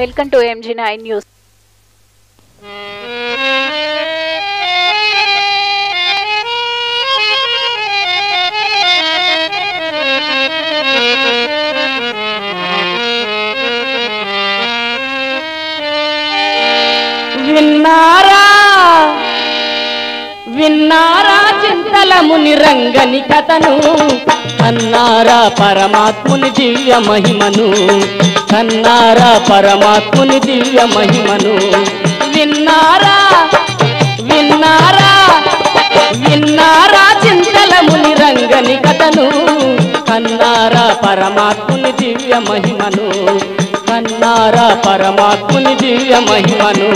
Welcome to MG9 news. విన్నారా చింతల ముని రంగని కథను, కన్నారా పరమాత్ముని దివ్య మహిమను, కన్నారా పరమాత్ముని దివ్య మహిమను. విన్నారా విన్నారా విన్నారా చింతల ముని రంగని కథను, కన్నారా పరమాత్ముని దివ్య మహిమను, కన్నారా పరమాత్ముని దివ్య మహిమను.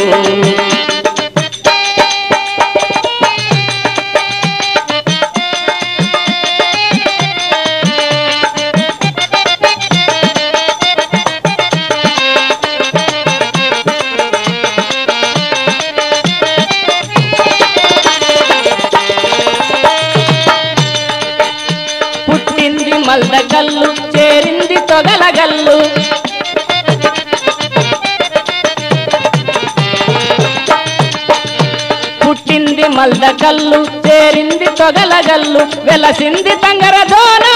పుట్టింది మల్దగల్లు, చేరింది తొగలగల్లు, పుట్టింది మల్దగల్లు, చేరింది తొగలగల్లు, వెలసింది తంగరదోన,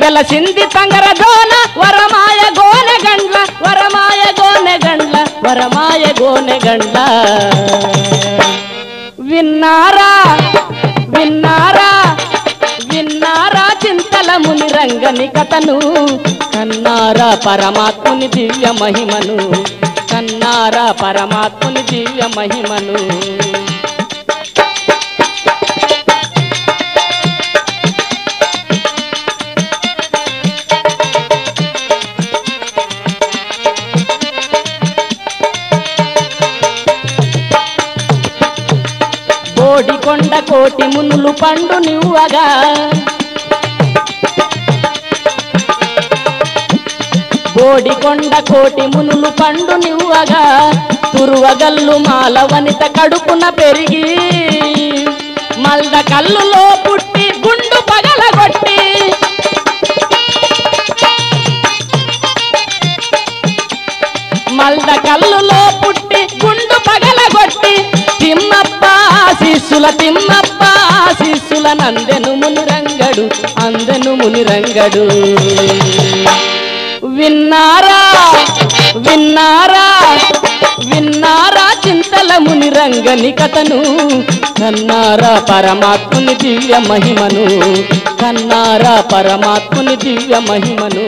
వెలసింది తంగరదోన, వరమాయ గోనె గండ్ల, వరమాయ గోనె గండ్ల, వరమాయ గోనె గండ్ల. విన్నారా విన్నారా విన్నారా చింతల ముని రంగని కథను, కన్నారా పరమాత్ముని దివ్య మహిమను, కన్నారా పరమాత్ముని దివ్య మహిమను. కోడికొండ కోటి మునులు పండు నివ్వగా, కోడికొండ కోటి మునులు పండు నివ్వగా, తురువగల్లు మాల వనిత కడుపున పెరిగి, మల్ద కల్లులో పుట్టి గుండు పగలగొట్టి, మల్ద కల్లులో పుట్టి గుండు పగలగొట్టి, తిమ్మప్ప శిష్యుల తిమ్మప్ప శిష్యుల నందెను మునిరంగడు, అందెను మునిరంగడు. విన్నారా విన్నారా విన్నారా చింతల ముని రంగని కథను, కన్నారా పరమాత్ముని దివ్య మహిమను, కన్నారా పరమాత్ముని దివ్య మహిమను.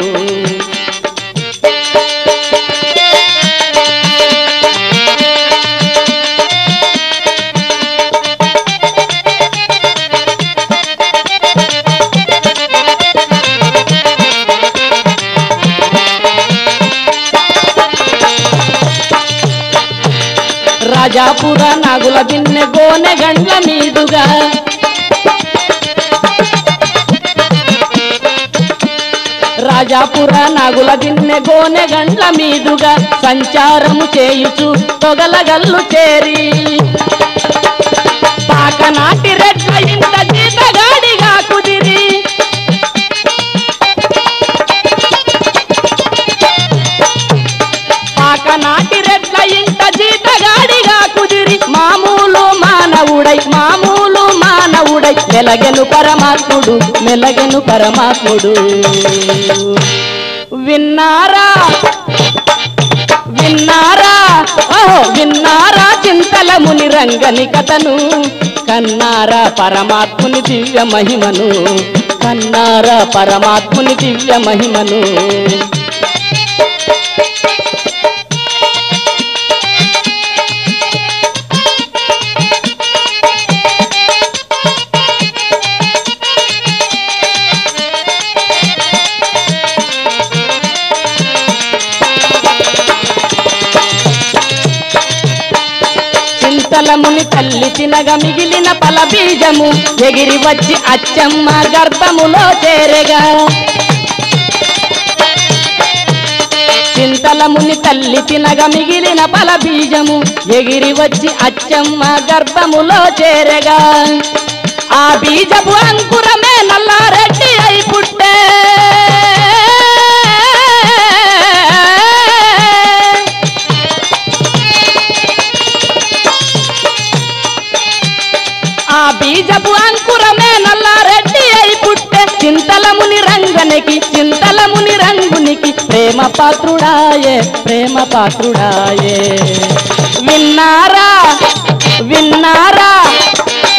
రాజాపుర నాగుల దిన్నె గోనె గండ్ల మీదుగా, రాజాపుర నాగుల దిన్నె గోనె గండ్ల మీదుగా, సంచారము చేయుచు తొగలగల్లు చేరి, పాకనాటి రెడ్ల ఇంత జీతగాడిగా కుదిరి, పాకనాటి రెడ్ల ఇంత జీతగాడిగా కుదిరి, మామూలు మానవుడై మామూలు మానవుడై మెలగెను పరమాత్ముడు, మెలగెను పరమాత్ముడు. విన్నారా విన్నారా ఓహో విన్నారా చింతల ముని రంగని కథను, కన్నారా పరమాత్ముని దివ్య మహిమను, కన్నారా పరమాత్ముని దివ్య మహిమను. చింతలముని తల్లి తినగ మిగిలిన పల బీజము, ఎగిరి వచ్చి అచ్చమ్మ గర్భములో చేరగా, చింతల చింతలముని తల్లి తినగా మిగిలిన ఫల బీజము ఎగిరి వచ్చి అచ్చమ్మ గర్భములో చేరగా ఆ బీజపు అంకురమే నల్లారెడ్డి అయి పుట్టే ఆ బీజపు అంకురమే నల్లారెడ్డి అయి పుట్టే చింతలముని రంగునికి ప్రేమ పాత్రుడాయే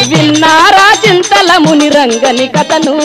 విన్నారా చింతలముని రంగని కథను